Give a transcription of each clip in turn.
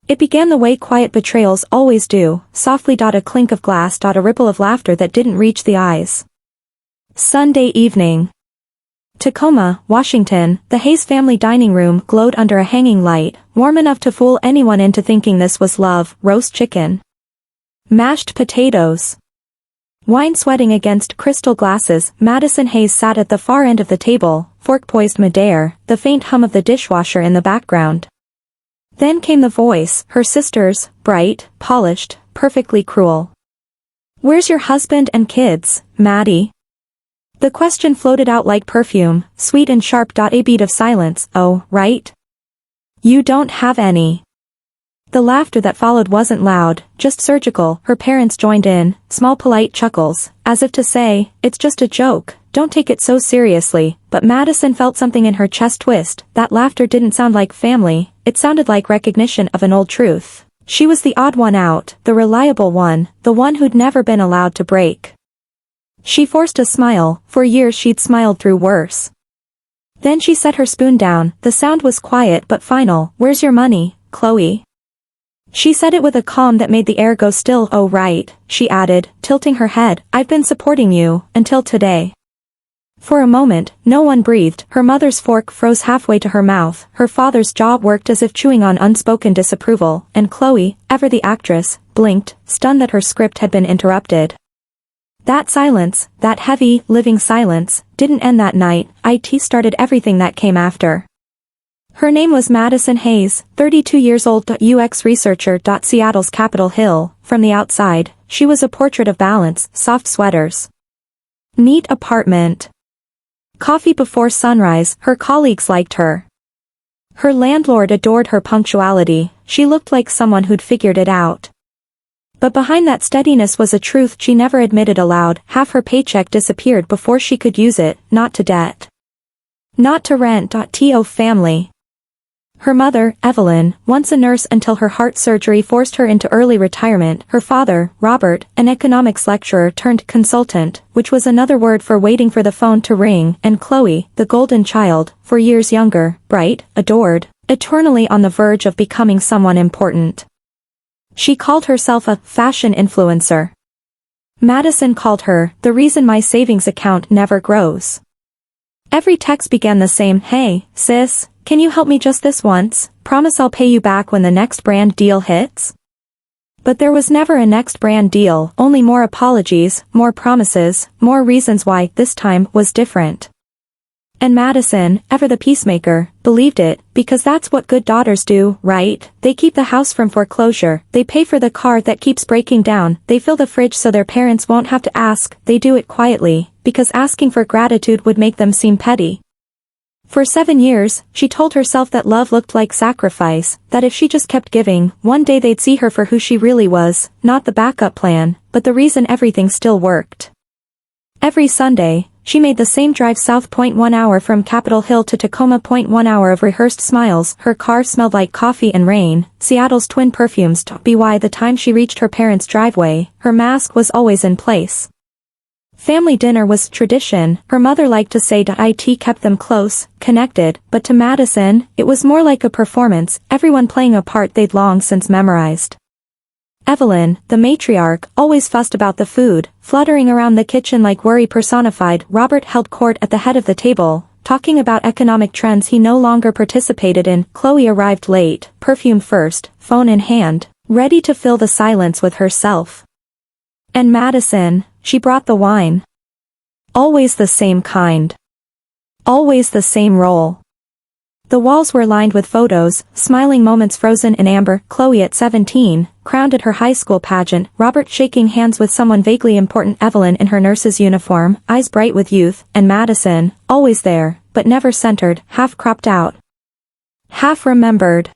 It began the way quiet betrayals always do, softly. A clink of glass. A ripple of laughter that didn't reach the eyes. Sunday evening. Tacoma, Washington, the Hayes family dining room glowed under a hanging light, warm enough to fool anyone into thinking this was love. Roast chicken. Mashed potatoes. Wine sweating against crystal glasses. Madison Hayes sat at the far end of the table, fork poised midair, the faint hum of the dishwasher in the background. Then came the voice, her sister's, bright, polished, perfectly cruel. "Where's your husband and kids, Maddie?" The question floated out like perfume, sweet and sharp. A beat of silence. "Oh, right. You don't have any." The laughter that followed wasn't loud, just surgical. Her parents joined in, small polite chuckles, as if to say, "It's just a joke, don't take it so seriously." But Madison felt something in her chest twist. That laughter didn't sound like family, it sounded like recognition of an old truth. She was the odd one out, the reliable one, the one who'd never been allowed to break. She forced a smile. For years she'd smiled through worse. Then she set her spoon down. The sound was quiet but final. "Where's your money, Chloe?" She said it with a calm that made the air go still. "Oh right," she added, tilting her head. "I've been supporting you, until today." For a moment, no one breathed. Her mother's fork froze halfway to her mouth, her father's jaw worked as if chewing on unspoken disapproval, and Chloe, ever the actress, blinked, stunned that her script had been interrupted. That silence, that heavy, living silence, didn't end that night. It started everything that came after. Her name was Madison Hayes, 32 years old. UX researcher. Seattle's Capitol Hill. From the outside, she was a portrait of balance, soft sweaters. Neat apartment. Coffee before sunrise. Her colleagues liked her. Her landlord adored her punctuality. She looked like someone who'd figured it out. But behind that steadiness was a truth she never admitted aloud. Half her paycheck disappeared before she could use it, not to debt. Not to rent. To family. Her mother, Evelyn, once a nurse until her heart surgery forced her into early retirement. Her father, Robert, an economics lecturer turned consultant, which was another word for waiting for the phone to ring, and Chloe, the golden child, 4 years younger, bright, adored, eternally on the verge of becoming someone important. She called herself a fashion influencer. Madison called her the reason my savings account never grows. Every text began the same. "Hey, sis, can you help me just this once? Promise I'll pay you back when the next brand deal hits." But there was never a next brand deal, only more apologies, more promises, more reasons why this time was different. And Madison, ever the peacemaker, believed it, because that's what good daughters do, right? They keep the house from foreclosure, they pay for the car that keeps breaking down, they fill the fridge so their parents won't have to ask, they do it quietly, because asking for gratitude would make them seem petty. For 7 years, she told herself that love looked like sacrifice, that if she just kept giving, one day they'd see her for who she really was, not the backup plan, but the reason everything still worked. Every Sunday, she made the same drive south. 1 hour from Capitol Hill to Tacoma. 1 hour of rehearsed smiles. Her car smelled like coffee and rain, Seattle's twin perfumes. By the time she reached her parents' driveway, her mask was always in place. Family dinner was tradition. Her mother liked to say it kept them close, connected, but to Madison, it was more like a performance, everyone playing a part they'd long since memorized. Evelyn, the matriarch, always fussed about the food, fluttering around the kitchen like worry personified. Robert held court at the head of the table, talking about economic trends he no longer participated in. Chloe arrived late, perfume first, phone in hand, ready to fill the silence with herself. And Madison, she brought the wine. Always the same kind. Always the same role. The walls were lined with photos, smiling moments frozen in amber. Chloe at 17, crowned at her high school pageant, Robert shaking hands with someone vaguely important, Evelyn in her nurse's uniform, eyes bright with youth, and Madison, always there, but never centered, half cropped out. Half remembered.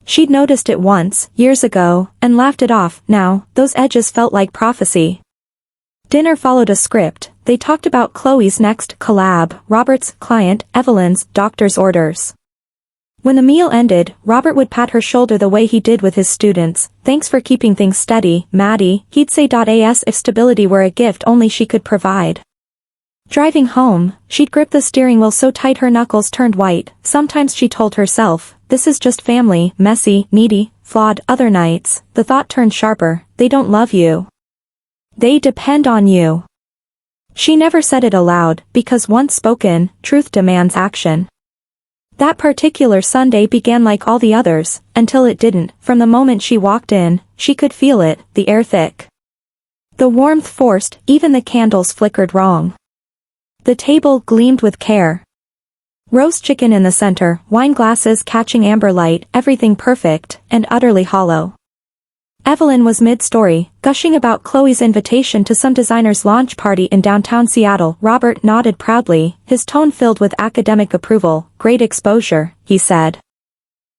She'd noticed it once, years ago, and laughed it off. Now, those edges felt like prophecy. Dinner followed a script. They talked about Chloe's next collab, Robert's client, Evelyn's doctor's orders. When the meal ended, Robert would pat her shoulder the way he did with his students. "Thanks for keeping things steady, Maddie," he'd say. As if stability were a gift only she could provide. Driving home, she'd grip the steering wheel so tight her knuckles turned white. Sometimes she told herself, "This is just family, messy, needy, flawed. Other nights, the thought turned sharper, they don't love you. They depend on you. She never said it aloud, because once spoken, truth demands action. That particular Sunday began like all the others, until it didn't. From the moment she walked in, she could feel it, the air thick. The warmth forced, even the candles flickered wrong. The table gleamed with care. Roast chicken in the center, wine glasses catching amber light, everything perfect, and utterly hollow. Evelyn was mid-story, gushing about Chloe's invitation to some designer's launch party in downtown Seattle. Robert nodded proudly, his tone filled with academic approval. Great exposure, he said.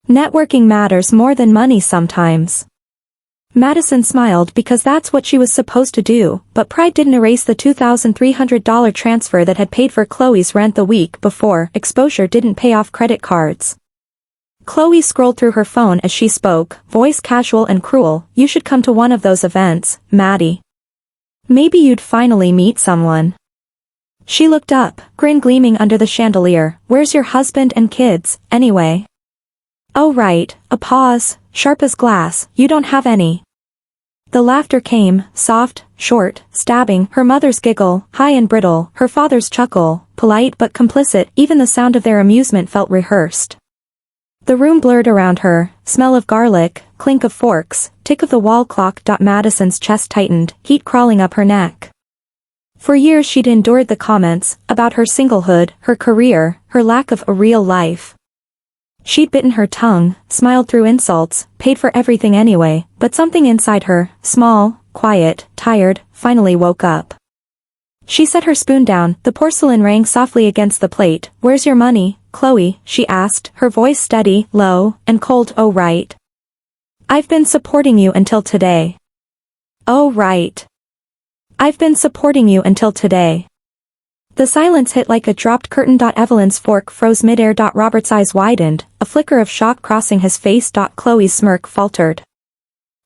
Networking matters more than money sometimes. Madison smiled because that's what she was supposed to do, but pride didn't erase the $2,300 transfer that had paid for Chloe's rent the week before. Exposure didn't pay off credit cards. Chloe scrolled through her phone as she spoke, voice casual and cruel. You should come to one of those events, Maddie. Maybe you'd finally meet someone. She looked up, grin gleaming under the chandelier. Where's your husband and kids, anyway? Oh right, a pause, sharp as glass. You don't have any. The laughter came, soft, short, stabbing, her mother's giggle, high and brittle, her father's chuckle, polite but complicit. Even the sound of their amusement felt rehearsed. The room blurred around her, smell of garlic, clink of forks, tick of the wall clock. Madison's chest tightened, heat crawling up her neck. For years she'd endured the comments, about her singlehood, her career, her lack of a real life. She'd bitten her tongue, smiled through insults, paid for everything anyway, but something inside her, small, quiet, tired, finally woke up. She set her spoon down, the porcelain rang softly against the plate. Where's your money, Chloe? She asked, her voice steady, low, and cold. Oh right. I've been supporting you until today. Oh right. I've been supporting you until today. The silence hit like a dropped curtain. Evelyn's fork froze midair. Robert's eyes widened, a flicker of shock crossing his face. Chloe's smirk faltered.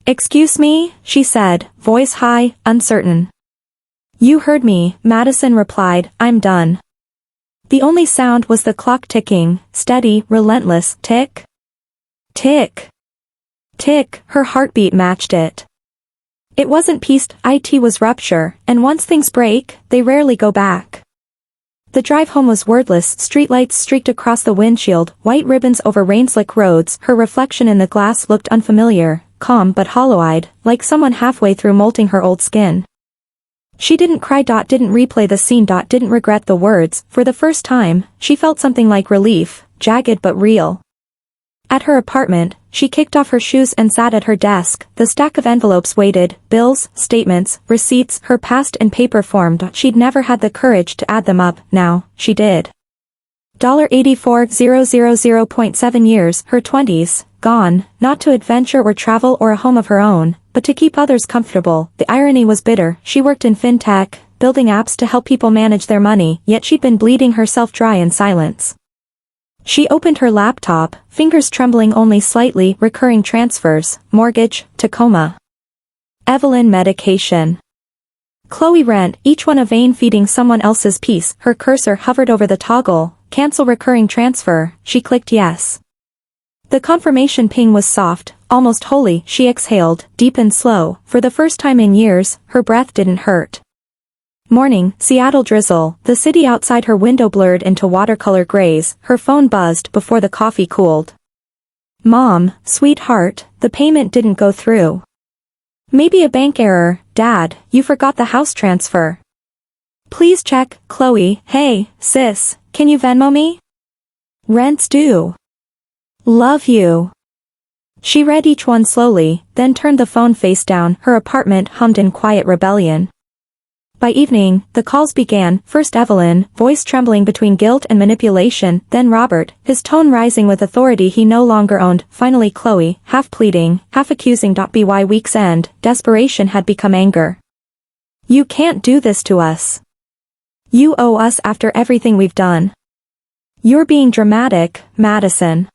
Excuse me, she said, voice high, uncertain. You heard me, Madison replied, I'm done. The only sound was the clock ticking, steady, relentless, tick. Tick. Tick, her heartbeat matched it. It wasn't peace, it was rupture, and once things break, they rarely go back. The drive home was wordless. Streetlights streaked across the windshield, white ribbons over rain-slick roads. Her reflection in the glass looked unfamiliar, calm but hollow-eyed, like someone halfway through molting her old skin. She didn't cry. Didn't replay the scene. Didn't regret the words. For the first time, she felt something like relief, jagged but real. At her apartment, she kicked off her shoes and sat at her desk. The stack of envelopes waited, bills, statements, receipts, her past in paper form. She'd never had the courage to add them up. Now, she did. $84,000.7 years, her 20s, gone, not to adventure or travel or a home of her own, but to keep others comfortable. The irony was bitter. She worked in fintech, building apps to help people manage their money, yet she'd been bleeding herself dry in silence. She opened her laptop, fingers trembling only slightly. Recurring transfers, mortgage, Tacoma. Evelyn medication. Chloe rent, each one a vein feeding someone else's piece. Her cursor hovered over the toggle, cancel recurring transfer. She clicked yes. The confirmation ping was soft, almost holy. She exhaled, deep and slow. For the first time in years, her breath didn't hurt. Morning, Seattle drizzle. The city outside her window blurred into watercolor grays. Her phone buzzed before the coffee cooled. Mom, sweetheart, the payment didn't go through. Maybe a bank error. Dad, you forgot the house transfer. Please check. Chloe, hey, sis, can you Venmo me? Rent's due. Love you. She read each one slowly, then turned the phone face down. Her apartment hummed in quiet rebellion. By evening, the calls began, first Evelyn, voice trembling between guilt and manipulation, then Robert, his tone rising with authority he no longer owned, finally Chloe, half pleading, half accusing. By week's end, desperation had become anger. You can't do this to us. You owe us after everything we've done. You're being dramatic, Madison.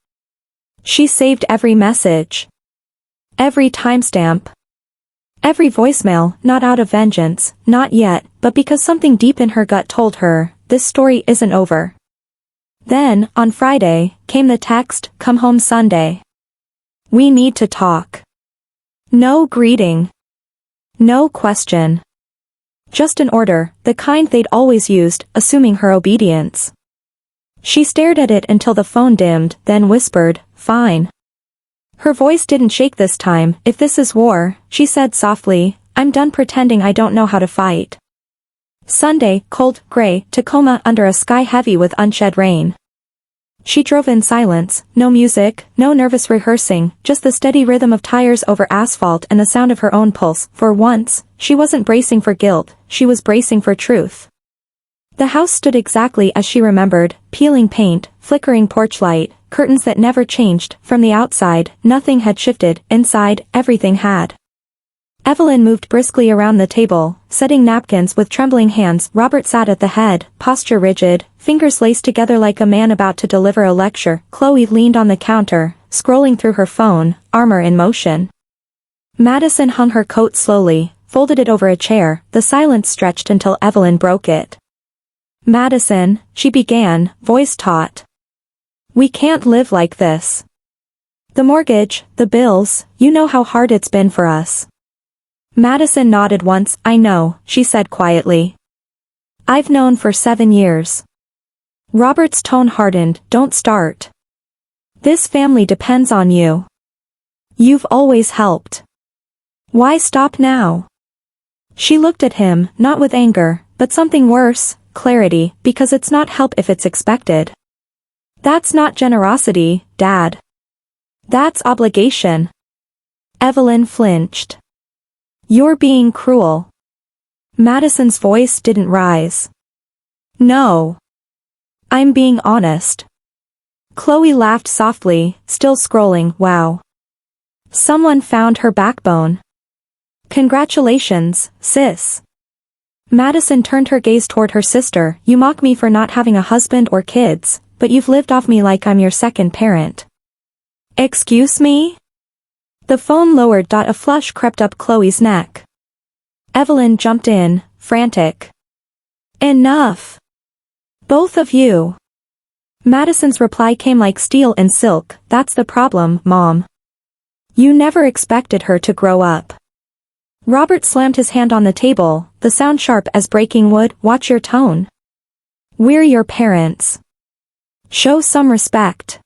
She saved every message. Every timestamp. Every voicemail, not out of vengeance, not yet, but because something deep in her gut told her, this story isn't over. Then, on Friday, came the text, come home Sunday. We need to talk. No greeting. No question. Just an order, the kind they'd always used, assuming her obedience. She stared at it until the phone dimmed, then whispered, "Fine." Her voice didn't shake this time. "If this is war," she said softly, "I'm done pretending I don't know how to fight." Sunday, cold, gray, Tacoma under a sky heavy with unshed rain. She drove in silence, no music, no nervous rehearsing, just the steady rhythm of tires over asphalt and the sound of her own pulse. For once, she wasn't bracing for guilt, she was bracing for truth. The house stood exactly as she remembered, peeling paint, flickering porch light, curtains that never changed. From the outside, nothing had shifted, inside, everything had. Evelyn moved briskly around the table, setting napkins with trembling hands. Robert sat at the head, posture rigid, fingers laced together like a man about to deliver a lecture. Chloe leaned on the counter, scrolling through her phone, armor in motion. Madison hung her coat slowly, folded it over a chair. The silence stretched until Evelyn broke it. "Madison," she began, voice taut. "We can't live like this. The mortgage, the bills, you know how hard it's been for us." Madison nodded once. "I know," she said quietly. "I've known for 7 years." Robert's tone hardened. "Don't start. This family depends on you. You've always helped. Why stop now?" She looked at him, not with anger, but something worse, clarity, because it's not help if it's expected. That's not generosity, Dad. That's obligation. Evelyn flinched. "You're being cruel." Madison's voice didn't rise. "No. I'm being honest." Chloe laughed softly, still scrolling. "Wow. Someone found her backbone. Congratulations, sis." Madison turned her gaze toward her sister. "You mock me for not having a husband or kids, but you've lived off me like I'm your second parent." "Excuse me?" The phone lowered. A flush crept up Chloe's neck. Evelyn jumped in, frantic. "Enough. Both of you." Madison's reply came like steel and silk. "That's the problem, Mom. You never expected her to grow up." Robert slammed his hand on the table, the sound sharp as breaking wood. "Watch your tone. We're your parents. Show some respect."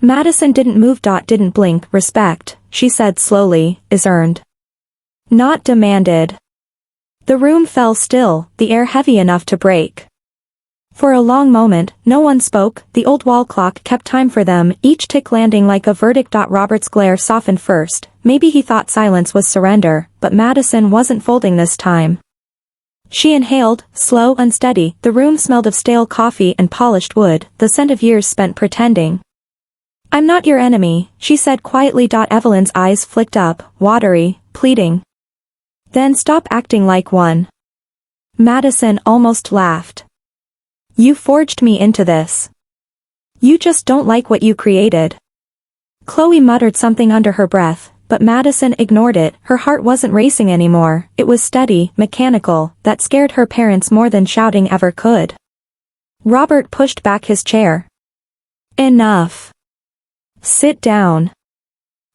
Madison didn't move. Didn't blink. "Respect," she said slowly, "is earned. Not demanded." The room fell still, the air heavy enough to break. For a long moment, no one spoke. The old wall clock kept time for them, each tick landing like a verdict. Robert's glare softened first. Maybe he thought silence was surrender, but Madison wasn't folding this time. She inhaled, slow, unsteady. The room smelled of stale coffee and polished wood, the scent of years spent pretending. "I'm not your enemy," she said quietly. Evelyn's eyes flicked up, watery, pleading. "Then stop acting like one." Madison almost laughed. "You forged me into this. You just don't like what you created." Chloe muttered something under her breath, but Madison ignored it. Her heart wasn't racing anymore, it was steady, mechanical, that scared her parents more than shouting ever could. Robert pushed back his chair. "Enough. Sit down."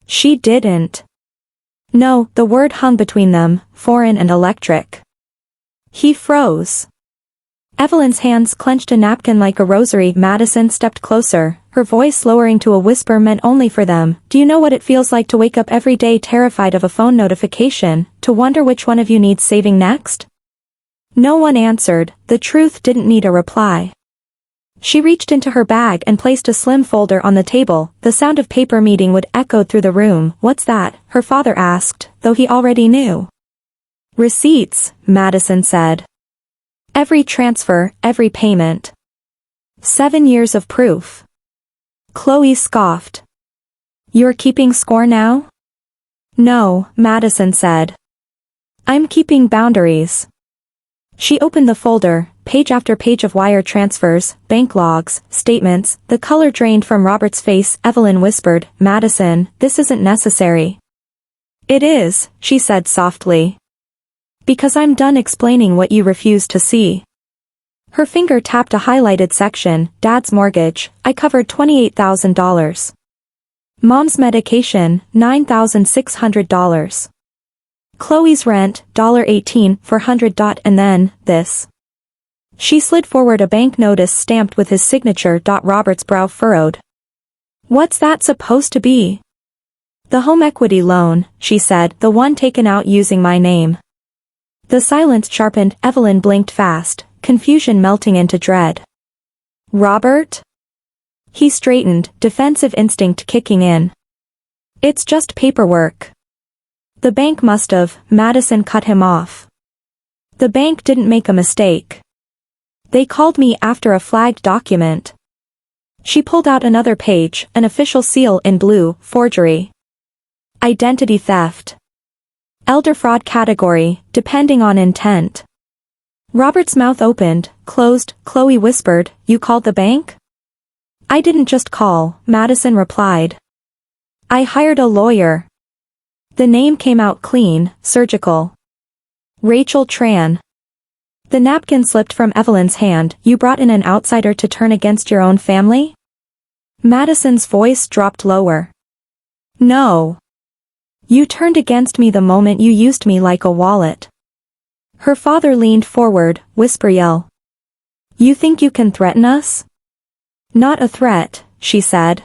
She didn't. No, the word hung between them, foreign and electric. He froze. Evelyn's hands clenched a napkin like a rosary. Madison stepped closer, her voice lowering to a whisper meant only for them. "Do you know what it feels like to wake up every day terrified of a phone notification, to wonder which one of you needs saving next?" No one answered. The truth didn't need a reply. She reached into her bag and placed a slim folder on the table. The sound of paper meeting would echo through the room. "What's that?" her father asked, though he already knew. "Receipts," Madison said. "Every transfer, every payment. 7 years of proof." Chloe scoffed. "You're keeping score now?" "No," Madison said. "I'm keeping boundaries." She opened the folder, page after page of wire transfers, bank logs, statements. The color drained from Robert's face. Evelyn whispered, "Madison, this isn't necessary." "It is," she said softly. "Because I'm done explaining what you refuse to see." Her finger tapped a highlighted section. "Dad's mortgage, I covered $28,000. Mom's medication, $9,600. Chloe's rent, $18 for 100. And then, this. She slid forward a bank notice stamped with his signature. Robert's brow furrowed. What's that supposed to be? The home equity loan, she said, the one taken out using my name. The silence sharpened. Evelyn blinked fast, confusion melting into dread. Robert? He straightened, defensive instinct kicking in. It's just paperwork. The bank must've. Madison cut him off. The bank didn't make a mistake. They called me after a flagged document. She pulled out another page, an official seal in blue, forgery. Identity theft. Elder fraud category, depending on intent. Robert's mouth opened, closed. Chloe whispered, "You called the bank?" "I didn't just call," Madison replied. "I hired a lawyer." The name came out clean, surgical. Rachel Tran. The napkin slipped from Evelyn's hand. "You brought in an outsider to turn against your own family?" Madison's voice dropped lower. "No. You turned against me the moment you used me like a wallet." Her father leaned forward, whisper yell. "You think you can threaten us?" "Not a threat," she said.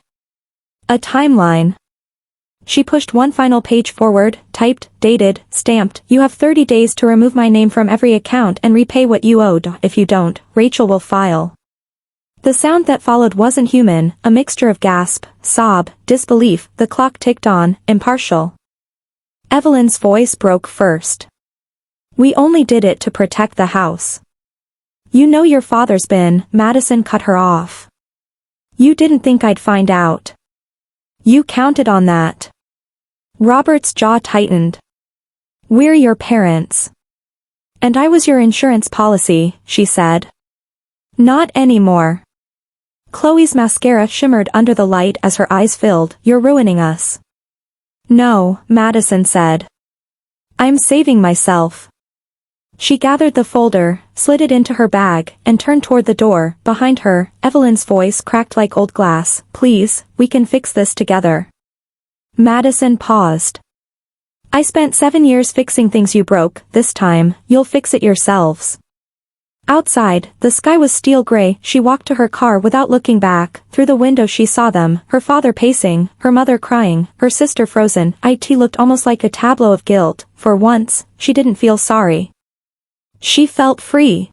"A timeline." She pushed one final page forward, typed, dated, stamped. "You have 30 days to remove my name from every account and repay what you owed. If you don't, Rachel will file." The sound that followed wasn't human, a mixture of gasp, sob, disbelief. The clock ticked on, impartial. Evelyn's voice broke first. "We only did it to protect the house." "You know your father's been," Madison cut her off. "You didn't think I'd find out. You counted on that." Robert's jaw tightened. "We're your parents. And I was your insurance policy," she said. "Not anymore." Chloe's mascara shimmered under the light as her eyes filled. "You're ruining us." "No," Madison said. "I'm saving myself." She gathered the folder, slid it into her bag, and turned toward the door. Behind her, Evelyn's voice cracked like old glass. "Please, we can fix this together." Madison paused. "I spent 7 years fixing things you broke. This time, you'll fix it yourselves." Outside, the sky was steel gray. She walked to her car without looking back. Through the window she saw them, her father pacing, her mother crying, her sister frozen. It looked almost like a tableau of guilt. For once, she didn't feel sorry. She felt free.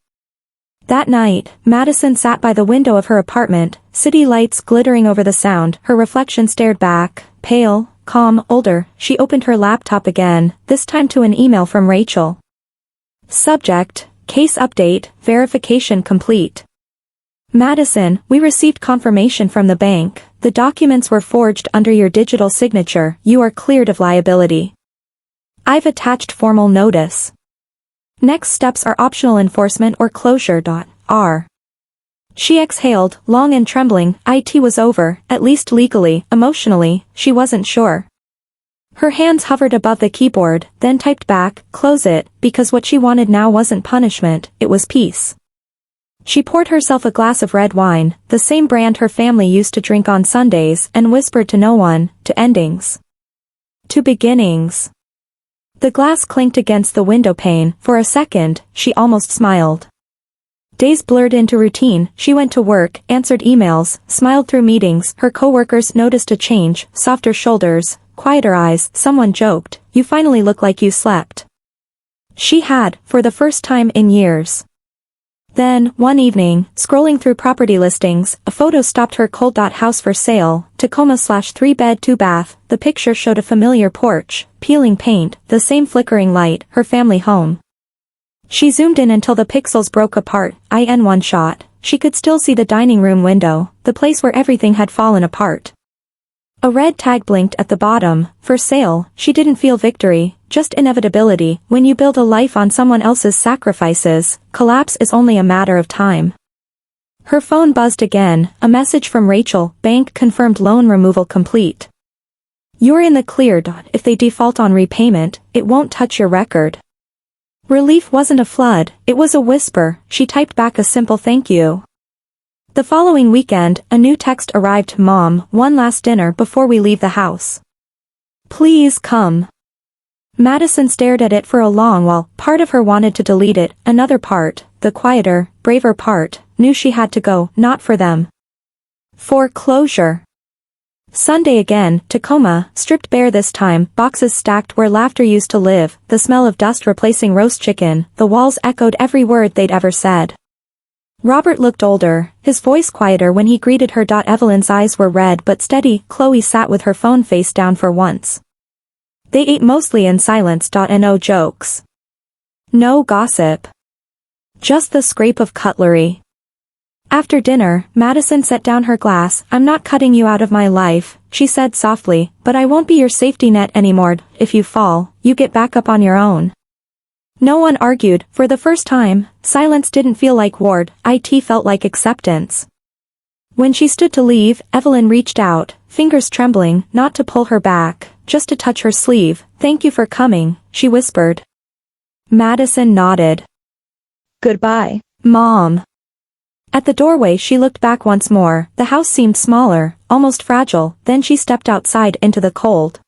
That night, Madison sat by the window of her apartment, city lights glittering over the sound. Her reflection stared back, pale, calm, older. She opened her laptop again, this time to an email from Rachel. Subject: Case update, verification complete. Madison, we received confirmation from the bank. The documents were forged under your digital signature. You are cleared of liability. I've attached formal notice. Next steps are optional enforcement or closure. R. She exhaled, long and trembling. It was over, at least legally. Emotionally, she wasn't sure. Her hands hovered above the keyboard, then typed back, "Close it," because what she wanted now wasn't punishment, it was peace. She poured herself a glass of red wine, the same brand her family used to drink on Sundays, and whispered to no one, to endings. To beginnings. The glass clinked against the window pane. For a second, she almost smiled. Days blurred into routine. She went to work, answered emails, smiled through meetings. Her coworkers noticed a change, softer shoulders, quieter eyes. Someone joked, "You finally look like you slept." She had, for the first time in years. Then, one evening, scrolling through property listings, a photo stopped her cold. House for sale, Tacoma /3-bed 2-bath. The picture showed a familiar porch, peeling paint, the same flickering light, her family home. She zoomed in until the pixels broke apart. In one shot, she could still see the dining room window, the place where everything had fallen apart. A red tag blinked at the bottom, for sale. She didn't feel victory, just inevitability. When you build a life on someone else's sacrifices, collapse is only a matter of time. Her phone buzzed again, a message from Rachel. Bank confirmed loan removal complete. You're in the clear. If they default on repayment, it won't touch your record. Relief wasn't a flood, it was a whisper. She typed back a simple thank you. The following weekend, a new text arrived. Mom, one last dinner before we leave the house. Please come. Madison stared at it for a long while. Part of her wanted to delete it, another part, the quieter, braver part, knew she had to go, not for them. For closure. Sunday again, Tacoma, stripped bare this time, boxes stacked where laughter used to live, the smell of dust replacing roast chicken, the walls echoed every word they'd ever said. Robert looked older, his voice quieter when he greeted her. Evelyn's eyes were red but steady. Chloe sat with her phone face down for once. They ate mostly in silence. No jokes. No gossip. Just the scrape of cutlery. After dinner, Madison set down her glass. I'm not cutting you out of my life, she said softly, but I won't be your safety net anymore. If you fall, you get back up on your own. No one argued. For the first time, silence didn't feel like war, it felt like acceptance. When she stood to leave, Evelyn reached out, fingers trembling, not to pull her back, just to touch her sleeve. Thank you for coming, she whispered. Madison nodded. Goodbye, Mom. At the doorway she looked back once more. The house seemed smaller, almost fragile, then she stepped outside into the cold.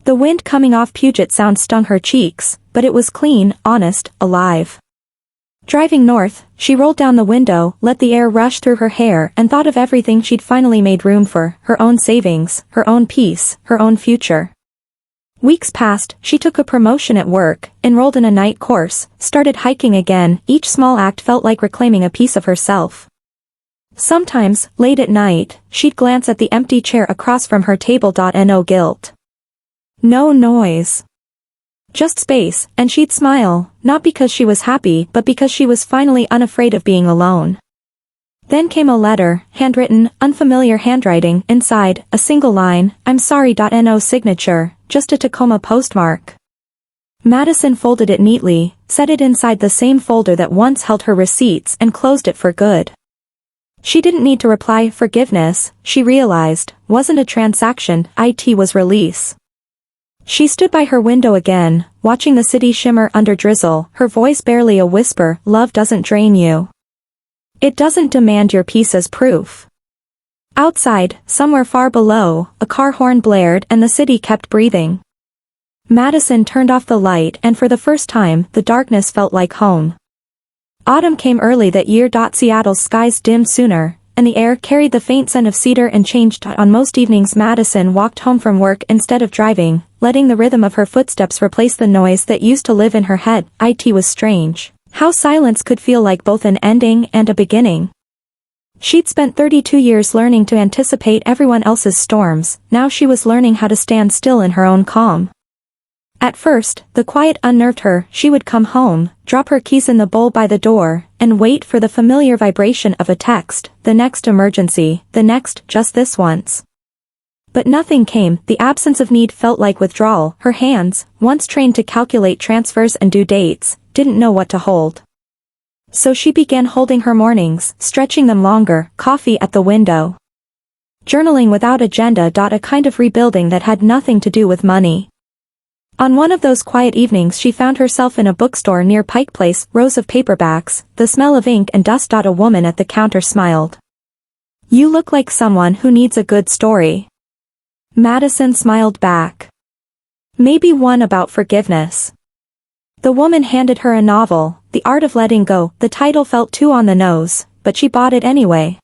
The wind coming off Puget Sound stung her cheeks, but it was clean, honest, alive. Driving north, she rolled down the window, let the air rush through her hair and thought of everything she'd finally made room for, her own savings, her own peace, her own future. Weeks passed, she took a promotion at work, enrolled in a night course, started hiking again. Each small act felt like reclaiming a piece of herself. Sometimes, late at night, she'd glance at the empty chair across from her table. No guilt. No noise. Just space, and she'd smile, not because she was happy but because she was finally unafraid of being alone. Then came a letter, handwritten, unfamiliar handwriting. Inside, a single line, I'm sorry. No signature, just a Tacoma postmark. Madison folded it neatly, set it inside the same folder that once held her receipts and closed it for good. She didn't need to reply. Forgiveness, she realized, wasn't a transaction, it was release. She stood by her window again, watching the city shimmer under drizzle, her voice barely a whisper. Love doesn't drain you. It doesn't demand your peace as proof. Outside, somewhere far below, a car horn blared and the city kept breathing. Madison turned off the light and for the first time, the darkness felt like home. Autumn came early that year. Seattle's skies dimmed sooner, and the air carried the faint scent of cedar and change. On most evenings Madison walked home from work instead of driving, letting the rhythm of her footsteps replace the noise that used to live in her head. It was strange how silence could feel like both an ending and a beginning. She'd spent 32 years learning to anticipate everyone else's storms, now she was learning how to stand still in her own calm. At first, the quiet unnerved her. She would come home, drop her keys in the bowl by the door, and wait for the familiar vibration of a text, the next emergency, the next just this once. But nothing came. The absence of need felt like withdrawal. Her hands, once trained to calculate transfers and due dates, didn't know what to hold. So she began holding her mornings, stretching them longer, coffee at the window. Journaling without agenda. A kind of rebuilding that had nothing to do with money. On one of those quiet evenings she found herself in a bookstore near Pike Place, rows of paperbacks, the smell of ink and dust. A woman at the counter smiled. You look like someone who needs a good story. Madison smiled back. Maybe one about forgiveness. The woman handed her a novel, The Art of Letting Go. The title felt too on the nose, but she bought it anyway.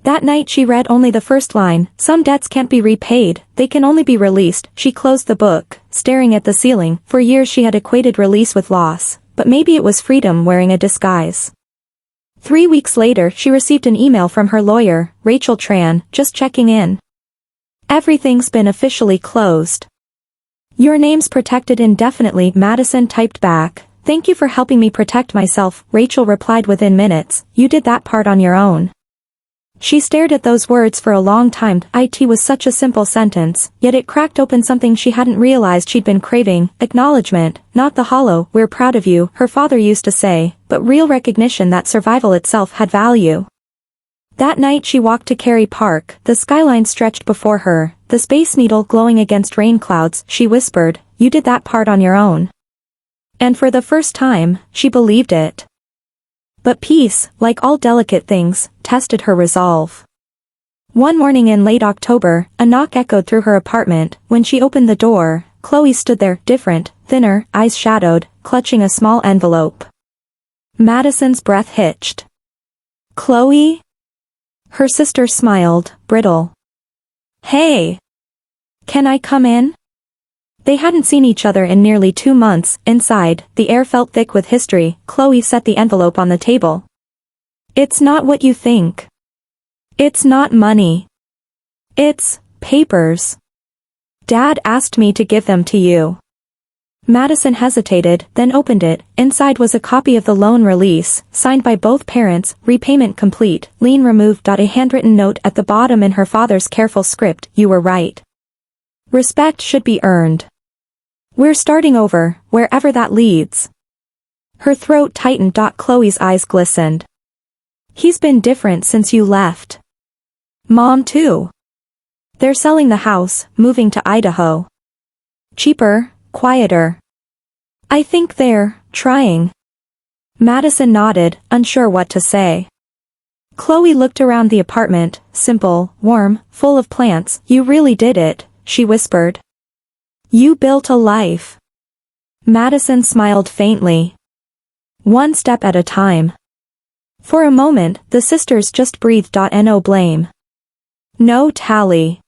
That night she read only the first line. Some debts can't be repaid, they can only be released. She closed the book, staring at the ceiling. For years she had equated release with loss, but maybe it was freedom wearing a disguise. 3 weeks later she received an email from her lawyer, Rachel Tran, just checking in. Everything's been officially closed. Your name's protected indefinitely. Madison typed back, thank you for helping me protect myself. Rachel replied within minutes, you did that part on your own. She stared at those words for a long time. It was such a simple sentence, yet it cracked open something she hadn't realized she'd been craving, acknowledgement, not the hollow, we're proud of you, her father used to say, but real recognition that survival itself had value. That night she walked to Cary Park, the skyline stretched before her, the Space Needle glowing against rain clouds. She whispered, you did that part on your own. And for the first time, she believed it. But peace, like all delicate things, tested her resolve. One morning in late October, a knock echoed through her apartment. When she opened the door, Chloe stood there, different, thinner, eyes shadowed, clutching a small envelope. Madison's breath hitched. "Chloe?" Her sister smiled, brittle. "Hey! Can I come in?" They hadn't seen each other in nearly 2 months. Inside, the air felt thick with history. Chloe set the envelope on the table. "It's not what you think. It's not money. It's papers. Dad asked me to give them to you." Madison hesitated, then opened it. Inside was a copy of the loan release, signed by both parents, repayment complete, lien removed. A handwritten note at the bottom in her father's careful script, "You were right. Respect should be earned. We're starting over, wherever that leads." Her throat tightened. Chloe's eyes glistened. "He's been different since you left. Mom too. They're selling the house, moving to Idaho. Cheaper, quieter. I think they're trying." Madison nodded, unsure what to say. Chloe looked around the apartment, simple, warm, full of plants. "You really did it," she whispered. "You built a life." Madison smiled faintly. "One step at a time." For a moment, the sisters just breathed. No blame. No tally.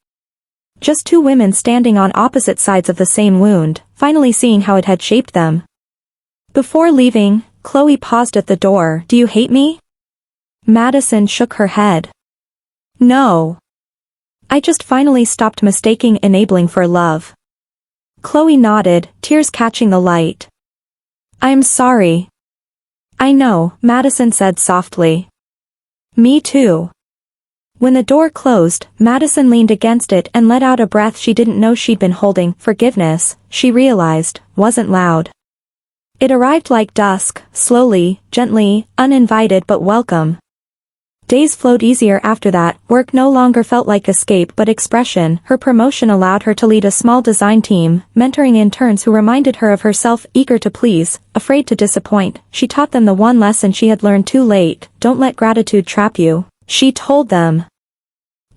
Just two women standing on opposite sides of the same wound, finally seeing how it had shaped them. Before leaving, Chloe paused at the door. "Do you hate me?" Madison shook her head. "No. I just finally stopped mistaking enabling for love." Chloe nodded, tears catching the light. "I'm sorry." "I know," Madison said softly. "Me too." When the door closed, Madison leaned against it and let out a breath she didn't know she'd been holding. Forgiveness, she realized, wasn't loud. It arrived like dusk, slowly, gently, uninvited but welcome. Days flowed easier after that. Work no longer felt like escape but expression. Her promotion allowed her to lead a small design team, mentoring interns who reminded her of herself, eager to please, afraid to disappoint. She taught them the one lesson she had learned too late: don't let gratitude trap you. She told them,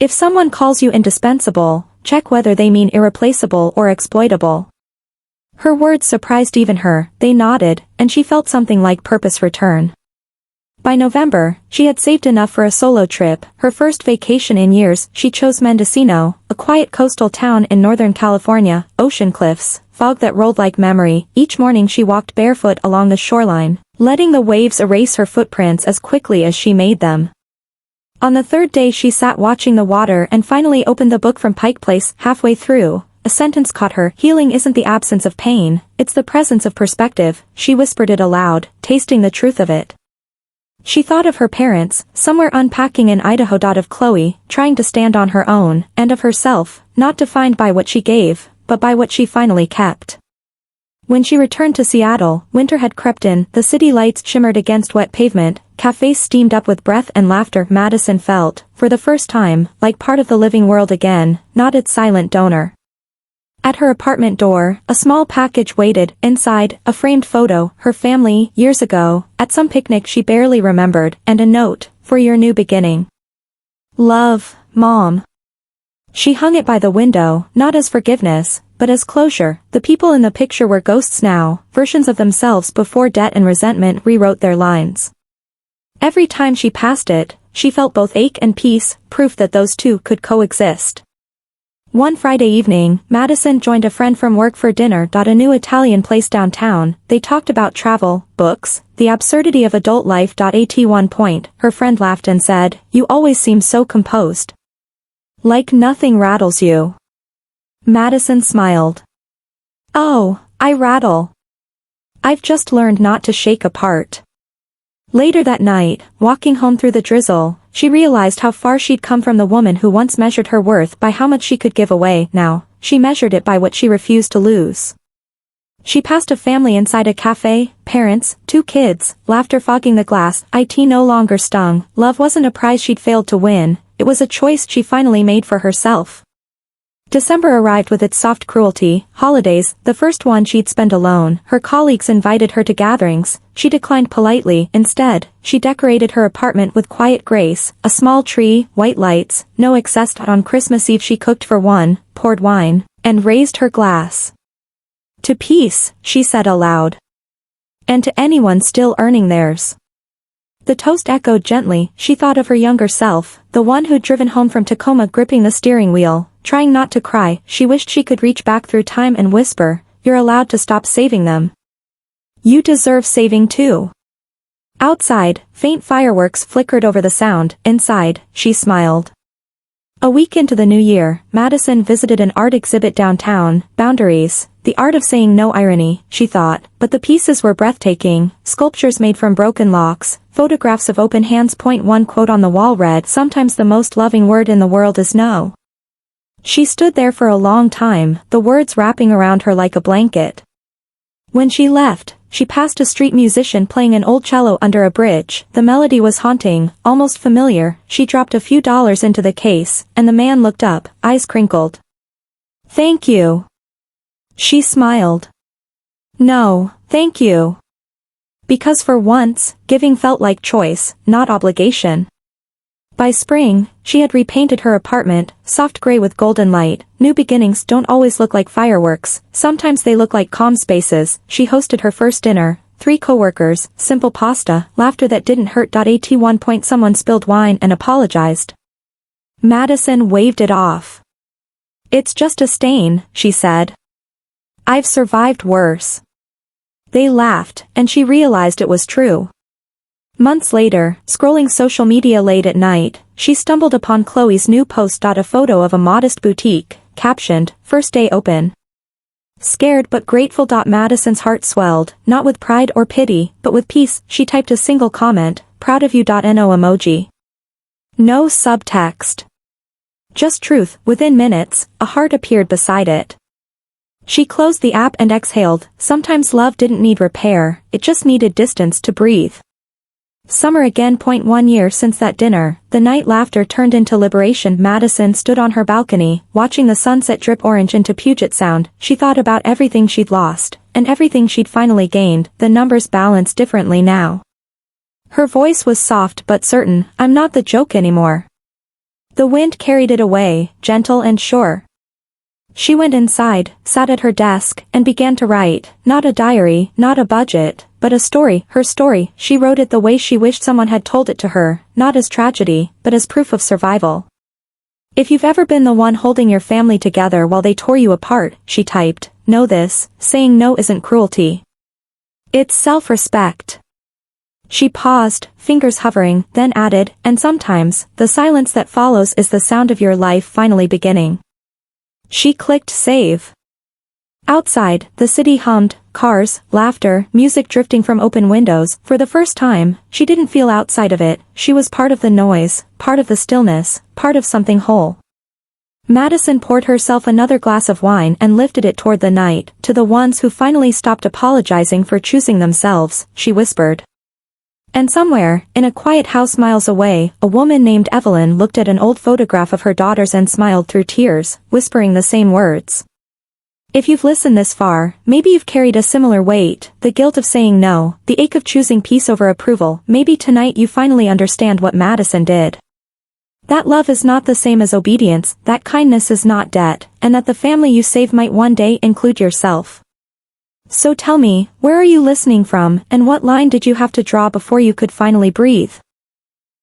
if someone calls you indispensable, check whether they mean irreplaceable or exploitable. Her words surprised even her. They nodded, and she felt something like purpose return. By November, she had saved enough for a solo trip, her first vacation in years. She chose Mendocino, a quiet coastal town in Northern California, ocean cliffs, fog that rolled like memory. Each morning she walked barefoot along the shoreline, letting the waves erase her footprints as quickly as she made them. On the third day she sat watching the water and finally opened the book from Pike Place. Halfway through, a sentence caught her. "Healing isn't the absence of pain, it's the presence of perspective." She whispered it aloud, tasting the truth of it. She thought of her parents, somewhere unpacking in Idaho. Of Chloe, trying to stand on her own, and of herself, not defined by what she gave, but by what she finally kept. When she returned to Seattle, winter had crept in. The city lights shimmered against wet pavement, cafes steamed up with breath and laughter. Madison felt, for the first time, like part of the living world again, not its silent donor. At her apartment door, a small package waited. Inside, a framed photo, her family, years ago, at some picnic she barely remembered, and a note, "For your new beginning. Love, Mom." She hung it by the window, not as forgiveness, but as closure. The people in the picture were ghosts now, versions of themselves before debt and resentment rewrote their lines. Every time she passed it, she felt both ache and peace, proof that those two could coexist. One Friday evening, Madison joined a friend from work for dinner. A new Italian place downtown. They talked about travel, books, the absurdity of adult life. At one point, her friend laughed and said, "You always seem so composed. Like nothing rattles you." Madison smiled. "Oh, I rattle. I've just learned not to shake apart." Later that night, walking home through the drizzle, she realized how far she'd come from the woman who once measured her worth by how much she could give away. Now, she measured it by what she refused to lose. She passed a family inside a cafe, parents, 2 kids, laughter fogging the glass. It no longer stung. Love wasn't a prize she'd failed to win, it was a choice she finally made for herself. December arrived with its soft cruelty, holidays, the first one she'd spend alone. Her colleagues invited her to gatherings, she declined politely. Instead, she decorated her apartment with quiet grace, a small tree, white lights, no excess. On Christmas Eve she cooked for one, poured wine, and raised her glass. To peace, she said aloud. And to anyone still earning theirs. The toast echoed gently. She thought of her younger self, the one who'd driven home from Tacoma gripping the steering wheel, trying not to cry. She wished she could reach back through time and whisper, "You're allowed to stop saving them. You deserve saving too." Outside, faint fireworks flickered over the sound. Inside, she smiled. A week into the new year, Madison visited an art exhibit downtown. Boundaries, the art of saying no. Irony, she thought, but the pieces were breathtaking. Sculptures made from broken locks, photographs of open hands. One quote on the wall read, "Sometimes the most loving word in the world is no." She stood there for a long time, the words wrapping around her like a blanket. When she left, she passed a street musician playing an old cello under a bridge. The melody was haunting, almost familiar. She dropped a few dollars into the case, and the man looked up, eyes crinkled. "Thank you." She smiled. "No, thank you." Because for once, giving felt like choice, not obligation. By spring, she had repainted her apartment, soft gray with golden light. New beginnings don't always look like fireworks, sometimes they look like calm spaces. She hosted her first dinner, 3 coworkers, simple pasta, laughter that didn't hurt. At one point someone spilled wine and apologized. Madison waved it off. "It's just a stain," she said. "I've survived worse." They laughed, and she realized it was true. Months later, scrolling social media late at night, she stumbled upon Chloe's new post. A photo of a modest boutique, captioned, "First day open." Scared but grateful. Madison's heart swelled, not with pride or pity, but with peace. She typed a single comment, "Proud of you." No emoji. No subtext. Just truth. Within minutes, a heart appeared beside it. She closed the app and exhaled. Sometimes love didn't need repair, it just needed distance to breathe. Summer again. 1 year since that dinner, the night laughter turned into liberation. Madison stood on her balcony, watching the sunset drip orange into Puget Sound. She thought about everything she'd lost, and everything she'd finally gained. The numbers balanced differently now. Her voice was soft but certain, "I'm not the joke anymore." The wind carried it away, gentle and sure. She went inside, sat at her desk, and began to write, not a diary, not a budget, but a story, her story. She wrote it the way she wished someone had told it to her, not as tragedy, but as proof of survival. "If you've ever been the one holding your family together while they tore you apart," she typed, "know this, saying no isn't cruelty. It's self-respect." She paused, fingers hovering, then added, "And sometimes, the silence that follows is the sound of your life finally beginning." She clicked save. Outside, the city hummed, cars, laughter, music drifting from open windows. For the first time, she didn't feel outside of it. She was part of the noise, part of the stillness, part of something whole. Madison poured herself another glass of wine and lifted it toward the night. "To the ones who finally stopped apologizing for choosing themselves," she whispered. And somewhere, in a quiet house miles away, a woman named Evelyn looked at an old photograph of her daughters and smiled through tears, whispering the same words. If you've listened this far, maybe you've carried a similar weight, the guilt of saying no, the ache of choosing peace over approval. Maybe tonight you finally understand what Madison did. That love is not the same as obedience, that kindness is not debt, and that the family you save might one day include yourself. So tell me, where are you listening from, and what line did you have to draw before you could finally breathe?